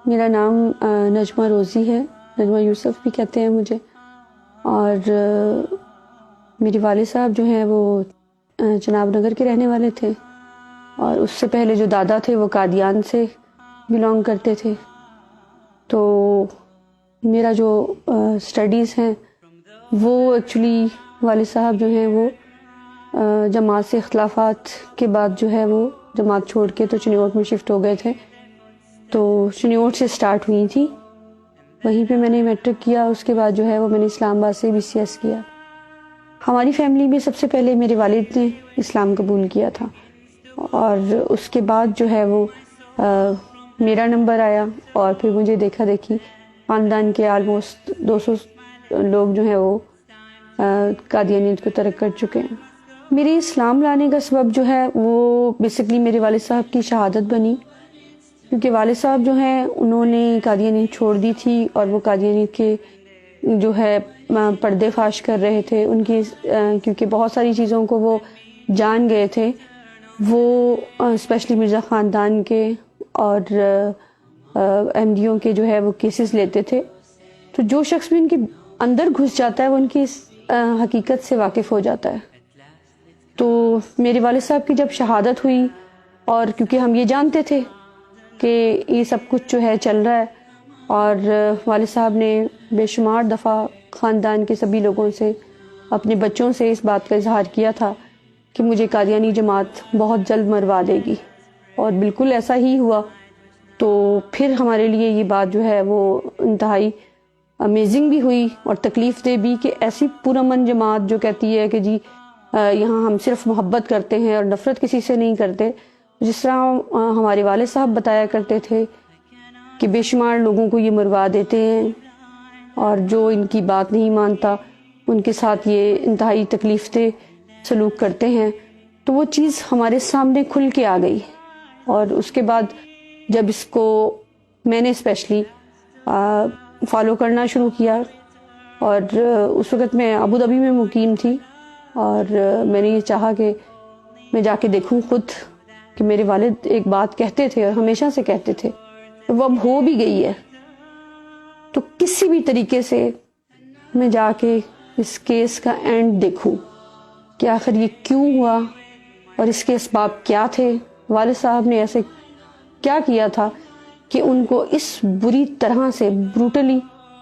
میرا نام نجمہ روزی ہے، نجمہ یوسف بھی کہتے ہیں مجھے، اور میرے والد صاحب جو ہیں وہ جناب نگر کے رہنے والے تھے، اور اس سے پہلے جو دادا تھے وہ قادیان سے بلونگ کرتے تھے۔ تو میرا جو سٹڈیز ہیں وہ ایکچولی والد صاحب جو ہیں وہ جماعت سے اختلافات کے بعد جو ہے وہ جماعت چھوڑ کے تو چنیوٹ میں شفٹ ہو گئے تھے، تو چنیوٹ سے سٹارٹ ہوئی تھی، وہیں پہ میں نے میٹرک کیا۔ اس کے بعد جو ہے وہ میں نے اسلام آباد سے BCS کیا۔ ہماری فیملی میں سب سے پہلے میرے والد نے اسلام قبول کیا تھا، اور اس کے بعد جو ہے وہ میرا نمبر آیا، اور پھر مجھے دیکھا دیکھی خاندان کے آلموسٹ 200 لوگ جو ہیں وہ قادیانیت کو ترک کر چکے ہیں۔ میری اسلام لانے کا سبب جو ہے وہ بیسکلی میرے والد صاحب کی شہادت بنی، کیونکہ والد صاحب جو ہیں انہوں نے قادیانیت چھوڑ دی تھی، اور وہ قادیانیت کے جو ہے پردے فاش کر رہے تھے ان کی، کیونکہ بہت ساری چیزوں کو وہ جان گئے تھے، وہ اسپیشلی مرزا خاندان کے اور MDO کے جو ہے وہ کیسز لیتے تھے۔ تو جو شخص بھی ان کے اندر گھس جاتا ہے وہ ان کی حقیقت سے واقف ہو جاتا ہے۔ تو میرے والد صاحب کی جب شہادت ہوئی، اور کیونکہ ہم یہ جانتے تھے کہ یہ سب کچھ جو ہے چل رہا ہے، اور والد صاحب نے بے شمار دفعہ خاندان کے سبھی لوگوں سے، اپنے بچوں سے اس بات کا اظہار کیا تھا کہ مجھے قادیانی جماعت بہت جلد مروا دے گی، اور بالکل ایسا ہی ہوا۔ تو پھر ہمارے لیے یہ بات جو ہے وہ انتہائی امیزنگ بھی ہوئی اور تکلیف دہ بھی، کہ ایسی پرامن جماعت جو کہتی ہے کہ جی یہاں ہم صرف محبت کرتے ہیں اور نفرت کسی سے نہیں کرتے، جس طرح ہمارے والد صاحب بتایا کرتے تھے کہ بے شمار لوگوں کو یہ مروا دیتے ہیں، اور جو ان کی بات نہیں مانتا ان کے ساتھ یہ انتہائی تکلیف دہ سلوک کرتے ہیں۔ تو وہ چیز ہمارے سامنے کھل کے آ گئی، اور اس کے بعد جب اس کو میں نے اسپیشلی فالو کرنا شروع کیا، اور اس وقت میں ابو ظبی میں مقیم تھی، اور میں نے یہ چاہا کہ میں جا کے دیکھوں خود، کہ میرے والد ایک بات کہتے تھے اور ہمیشہ سے کہتے تھے، وہ اب ہو بھی گئی ہے، تو کسی بھی طریقے سے میں جا کے اس کیس کا اینڈ دیکھوں کہ آخر یہ کیوں ہوا اور اس کے اسباب کیا تھے، والد صاحب نے ایسے کیا کیا تھا کہ ان کو اس بری طرح سے بروٹلی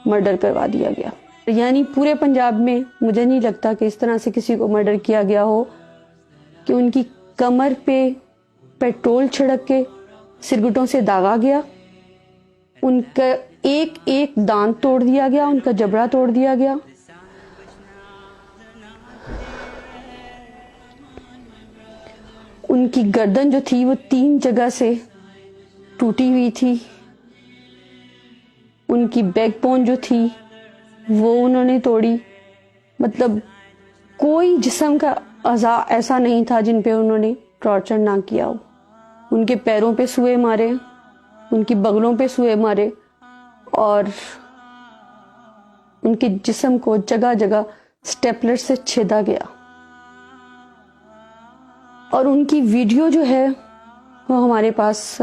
مرڈر کروا دیا گیا۔ یعنی پورے پنجاب میں مجھے نہیں لگتا کہ اس طرح سے کسی کو مرڈر کیا گیا ہو کہ ان کی کمر پہ پیٹرول چھڑک کے سرگٹوں سے داغا گیا، ان کا ایک ایک دانت توڑ دیا گیا، ان کا جبڑا توڑ دیا گیا، ان کی گردن جو تھی وہ 3 جگہ سے ٹوٹی ہوئی تھی، ان کی بیک بون جو تھی وہ انہوں نے توڑی۔ مطلب کوئی جسم کا اعضاء ایسا نہیں تھا جن پہ انہوں نے ٹارچر نہ کیا ہو۔ ان کے پیروں پہ سوئے مارے، ان کی بغلوں پہ سوئے مارے، اور ان کے جسم کو جگہ جگہ سٹیپلر سے چھیدا گیا۔ اور ان کی ویڈیو جو ہے وہ ہمارے پاس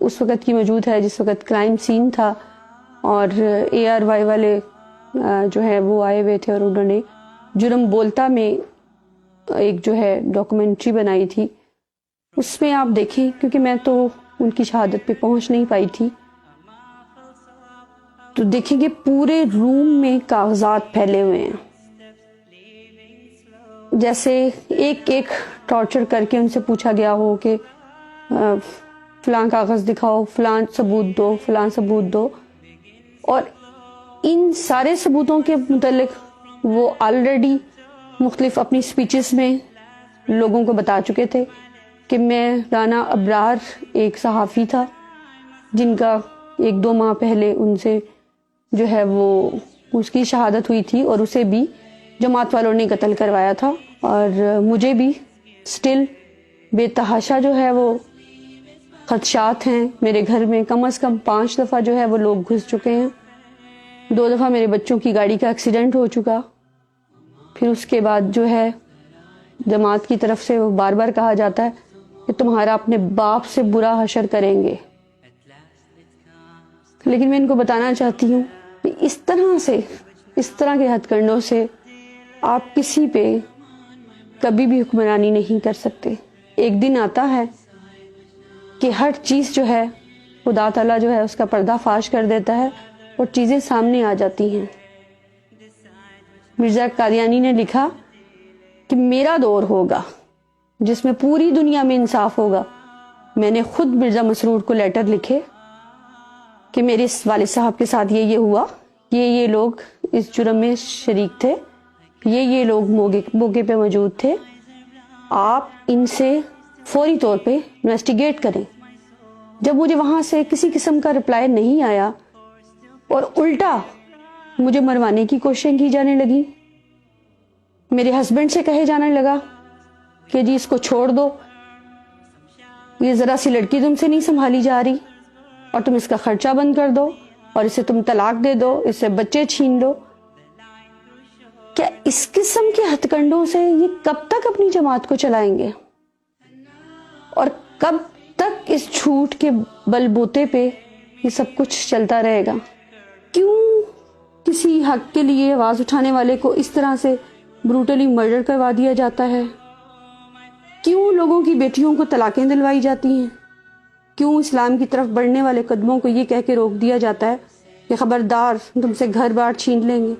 اس وقت کی موجود ہے جس وقت کرائم سین تھا، اور ARY والے جو ہے وہ آئے ہوئے تھے، اور انہوں نے جرم بولتا میں ایک جو ہے ڈاکومنٹری بنائی تھی۔ اس میں آپ دیکھیں، کیونکہ میں تو ان کی شہادت پہ پہنچ نہیں پائی تھی، تو دیکھیں کہ پورے روم میں کاغذات پھیلے ہوئے ہیں، جیسے ایک ایک ٹارچر کر کے ان سے پوچھا گیا ہو کہ فلاں کاغذ دکھاؤ، فلاں ثبوت دو، فلاں ثبوت دو۔ اور ان سارے ثبوتوں کے متعلق وہ آلریڈی مختلف اپنی سپیچز میں لوگوں کو بتا چکے تھے کہ میں رانا ابرار ایک صحافی تھا جن کا 1-2 ماہ پہلے ان سے جو ہے وہ اس کی شہادت ہوئی تھی، اور اسے بھی جماعت والوں نے قتل کروایا تھا، اور مجھے بھی سٹل بے تحاشا جو ہے وہ خدشات ہیں۔ میرے گھر میں کم از کم 5 دفعہ جو ہے وہ لوگ گھس چکے ہیں، 2 دفعہ میرے بچوں کی گاڑی کا ایکسیڈنٹ ہو چکا، پھر اس کے بعد جو ہے جماعت کی طرف سے وہ بار بار کہا جاتا ہے کہ تمہارا اپنے باپ سے برا حشر کریں گے۔ لیکن میں ان کو بتانا چاہتی ہوں کہ اس طرح کے ہتھ کنڈوں سے آپ کسی پہ کبھی بھی حکمرانی نہیں کر سکتے. ایک دن آتا ہے کہ ہر چیز جو ہے خدا تعالیٰ جو ہے اس کا پردہ فاش کر دیتا ہے اور چیزیں سامنے آ جاتی ہیں. مرزا قادیانی نے لکھا کہ میرا دور ہوگا جس میں پوری دنیا میں انصاف ہوگا. میں نے خود مرزا مسرور کو لیٹر لکھے کہ میرے والد صاحب کے ساتھ یہ ہوا، یہ لوگ اس جرم میں شریک تھے، یہ لوگ موقع پہ موجود تھے، آپ ان سے فوری طور پہ انویسٹیگیٹ کریں. جب مجھے وہاں سے کسی قسم کا رپلائی نہیں آیا اور الٹا مجھے مروانے کی کوششیں کی جانے لگی، میرے ہسبینڈ سے کہے جانے لگا کہ جی اس کو چھوڑ دو، یہ ذرا سی لڑکی تم سے نہیں سنبھالی جا رہی، اور تم اس کا خرچہ بند کر دو، اور اسے تم طلاق دے دو، اس سے بچے چھین لو. کیا اس قسم کے ہتھ کنڈوں سے یہ کب تک اپنی جماعت کو چلائیں گے، اور کب تک اس جھوٹ کے بل بوتے پہ یہ سب کچھ چلتا رہے گا؟ کیوں کسی حق کے لیے آواز اٹھانے والے کو اس طرح سے بروٹلی مرڈر کروا دیا جاتا ہے؟ کیوں لوگوں کی بیٹیوں کو طلاقیں دلوائی جاتی ہیں؟ کیوں اسلام کی طرف بڑھنے والے قدموں کو یہ کہہ کے روک دیا جاتا ہے کہ خبردار تم سے گھر بار چھین لیں گے،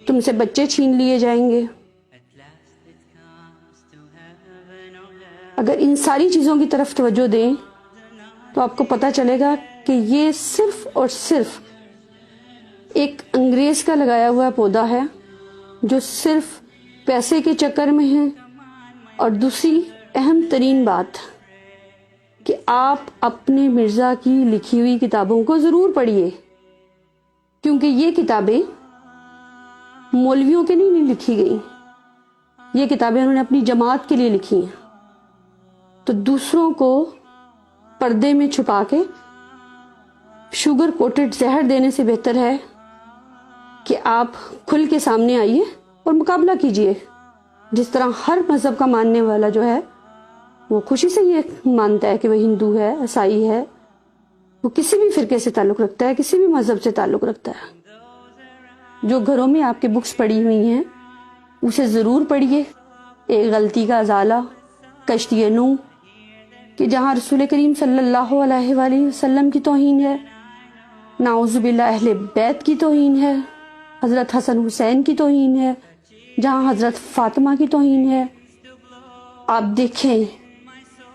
تم سے بچے چھین لیے جائیں گے؟ اگر ان ساری چیزوں کی طرف توجہ دیں تو آپ کو پتہ چلے گا کہ یہ صرف اور صرف ایک انگریز کا لگایا ہوا پودا ہے جو صرف پیسے کے چکر میں ہے. اور دوسری اہم ترین بات کہ آپ اپنے مرزا کی لکھی ہوئی کتابوں کو ضرور پڑھیے، کیونکہ یہ کتابیں مولویوں کے نہیں لکھی گئی، یہ کتابیں انہوں نے اپنی جماعت کے لیے لکھی ہیں. تو دوسروں کو پردے میں چھپا کے شوگر کوٹڈ زہر دینے سے بہتر ہے کہ آپ کھل کے سامنے آئیے اور مقابلہ کیجئے. جس طرح ہر مذہب کا ماننے والا جو ہے وہ خوشی سے یہ مانتا ہے کہ وہ ہندو ہے، عیسائی ہے، وہ کسی بھی فرقے سے تعلق رکھتا ہے، کسی بھی مذہب سے تعلق رکھتا ہے. جو گھروں میں آپ کے بکس پڑی ہوئی ہیں اسے ضرور پڑھیے. ایک غلطی کا ازالہ، کشتی نوح، کہ جہاں رسول کریم صلی اللہ علیہ وآلہ وسلم کی توہین ہے، نعوذ باللہ اہل بیت کی توہین ہے، حضرت حسن حسین کی توہین ہے، جہاں حضرت فاطمہ کی توہین ہے. آپ دیکھیں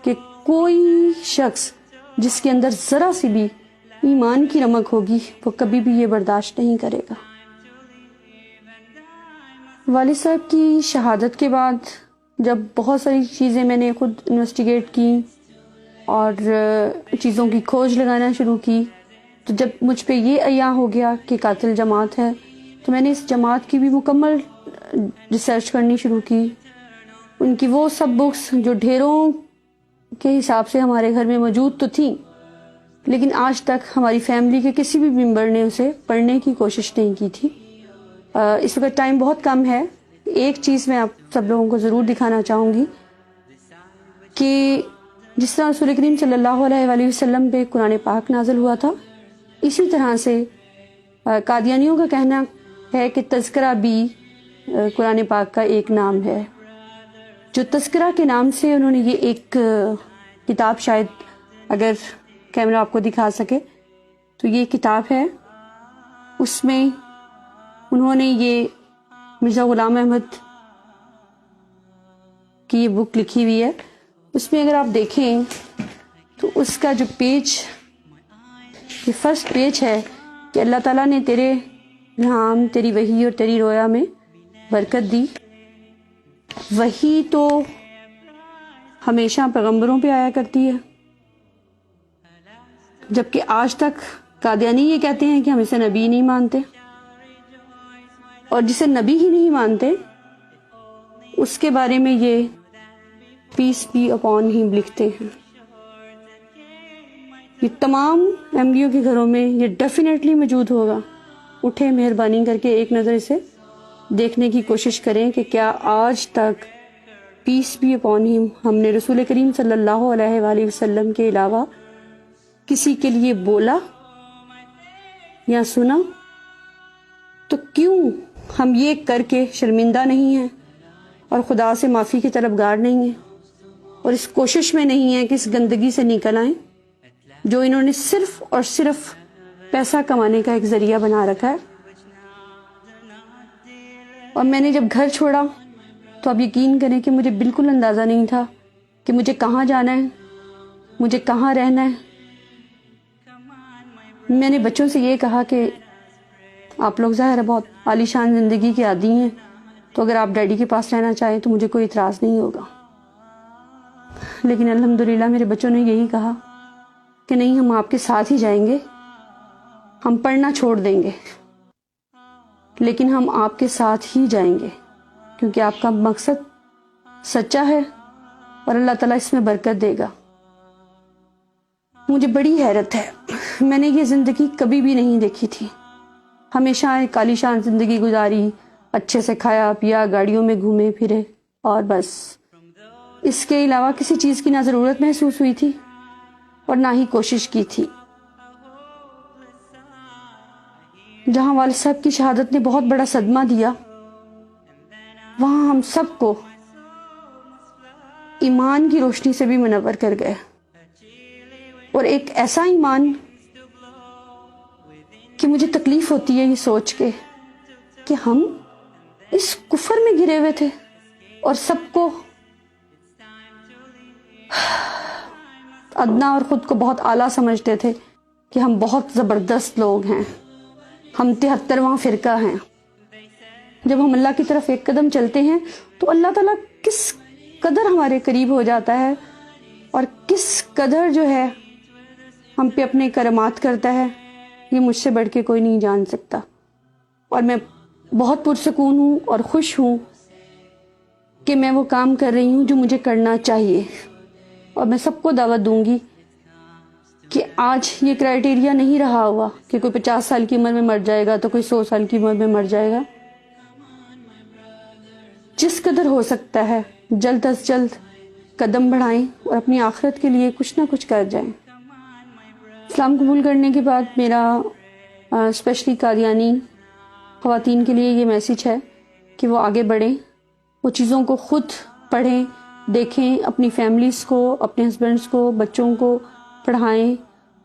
کہ کوئی شخص جس کے اندر ذرا سی بھی ایمان کی رمق ہوگی وہ کبھی بھی یہ برداشت نہیں کرے گا. والد صاحب کی شہادت کے بعد جب بہت ساری چیزیں میں نے خود انویسٹیگیٹ کی اور چیزوں کی کھوج لگانا شروع کی، تو جب مجھ پہ یہ عیاں ہو گیا کہ قاتل جماعت ہے، تو میں نے اس جماعت کی بھی مکمل ریسرچ کرنی شروع کی. ان کی وہ سب بکس جو ڈھیروں کے حساب سے ہمارے گھر میں موجود تو تھیں، لیکن آج تک ہماری فیملی کے کسی بھی ممبر نے اسے پڑھنے کی کوشش نہیں کی تھی. اس وقت ٹائم بہت کم ہے. ایک چیز میں آپ سب لوگوں کو ضرور دکھانا چاہوں گی کہ جس طرح رسول کریم صلی اللہ علیہ وآلہ وسلم پہ قرآن پاک نازل ہوا تھا، اسی طرح سے قادیانیوں کا کہنا ہے کہ تذکرہ بھی قرآن پاک کا ایک نام ہے. جو تذکرہ کے نام سے انہوں نے یہ ایک کتاب، شاید اگر کیمرہ آپ کو دکھا سکے تو یہ کتاب ہے، اس میں انہوں نے یہ مرزا غلام احمد کی یہ بک لکھی ہوئی ہے. اس میں اگر آپ دیکھیں تو اس کا جو پیج، یہ فرسٹ پیج ہے کہ اللہ تعالیٰ نے تیرے الہام، تیری وحی اور تیری رویا میں برکت دی. وحی تو ہمیشہ پیغمبروں پہ آیا کرتی ہے، جبکہ آج تک قادیانی یہ کہتے ہیں کہ ہم اسے نبی نہیں مانتے، اور جسے نبی ہی نہیں مانتے اس کے بارے میں یہ پیس بی اپون ہم لکھتے ہیں. یہ تمام احمدیوں کے گھروں میں یہ ڈیفینیٹلی موجود ہوگا. اٹھے مہربانی کر کے ایک نظر اسے دیکھنے کی کوشش کریں کہ کیا آج تک پیس بی اپون ہم نے رسول کریم صلی اللہ علیہ وآلہ وسلم کے علاوہ کسی کے لیے بولا یا سنا تو کیوں ہم یہ کر کے شرمندہ نہیں ہیں اور خدا سے معافی کی طلبگار نہیں ہیں اور اس کوشش میں نہیں ہیں کہ اس گندگی سے نکل آئیں جو انہوں نے صرف اور صرف پیسہ کمانے کا ایک ذریعہ بنا رکھا ہے. اور میں نے جب گھر چھوڑا تو آپ یقین کریں کہ مجھے بالکل اندازہ نہیں تھا کہ مجھے کہاں جانا ہے, مجھے کہاں رہنا ہے. میں نے بچوں سے یہ کہا کہ آپ لوگ ظاہر ہے بہت عالی شان زندگی کے عادی ہیں, تو اگر آپ ڈیڈی کے پاس رہنا چاہیں تو مجھے کوئی اعتراض نہیں ہوگا. لیکن الحمدللہ میرے بچوں نے یہی کہا کہ نہیں, ہم آپ کے ساتھ ہی جائیں گے, ہم پڑھنا چھوڑ دیں گے لیکن ہم آپ کے ساتھ ہی جائیں گے کیونکہ آپ کا مقصد سچا ہے اور اللہ تعالیٰ اس میں برکت دے گا. مجھے بڑی حیرت ہے, میں نے یہ زندگی کبھی بھی نہیں دیکھی تھی. ہمیشہ ایک عالی شان زندگی گزاری, اچھے سے کھایا پیا, گاڑیوں میں گھومے پھرے, اور بس اس کے علاوہ کسی چیز کی نہ ضرورت محسوس ہوئی تھی اور نہ ہی کوشش کی تھی. جہاں والد صاحب کی شہادت نے بہت بڑا صدمہ دیا, وہاں ہم سب کو ایمان کی روشنی سے بھی منور کر گئے, اور ایک ایسا ایمان کہ مجھے تکلیف ہوتی ہے یہ سوچ کے کہ ہم اس کفر میں گرے ہوئے تھے اور سب کو ادنا اور خود کو بہت اعلیٰ سمجھتے تھے کہ ہم بہت زبردست لوگ ہیں, ہم 73واں فرقہ ہیں. جب ہم اللہ کی طرف ایک قدم چلتے ہیں تو اللہ تعالیٰ کس قدر ہمارے قریب ہو جاتا ہے اور کس قدر جو ہے ہم پہ اپنے کرامات کرتا ہے, یہ مجھ سے بڑھ کے کوئی نہیں جان سکتا. اور میں بہت پرسکون ہوں اور خوش ہوں کہ میں وہ کام کر رہی ہوں جو مجھے کرنا چاہیے. اور میں سب کو دعوت دوں گی کہ آج یہ کرائیٹیریا نہیں رہا ہوا کہ کوئی 50 سال کی عمر میں مر جائے گا تو کوئی 100 سال کی عمر میں مر جائے گا. جس قدر ہو سکتا ہے جلد از جلد قدم بڑھائیں اور اپنی آخرت کے لیے کچھ نہ کچھ کر جائیں. اسلام قبول کرنے کے بعد میرا اسپیشلی قادیانی خواتین کے لیے یہ میسیج ہے کہ وہ آگے بڑھیں, وہ چیزوں کو خود پڑھیں, دیکھیں, اپنی فیملیز کو, اپنے ہسبینڈز کو, بچوں کو پڑھائیں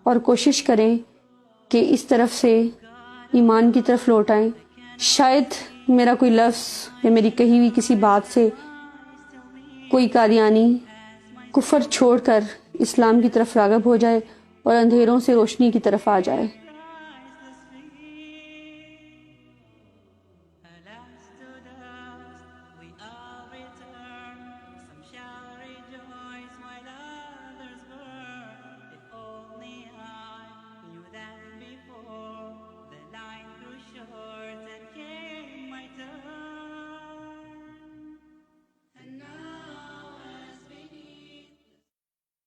اور کوشش کریں کہ اس طرف سے ایمان کی طرف لوٹ آئیں. شاید میرا کوئی لفظ یا میری کہی ہوئی کسی بات سے کوئی قادیانی کفر چھوڑ کر اسلام کی طرف راغب ہو جائے اور اندھیروں سے روشنی کی طرف آ جائے.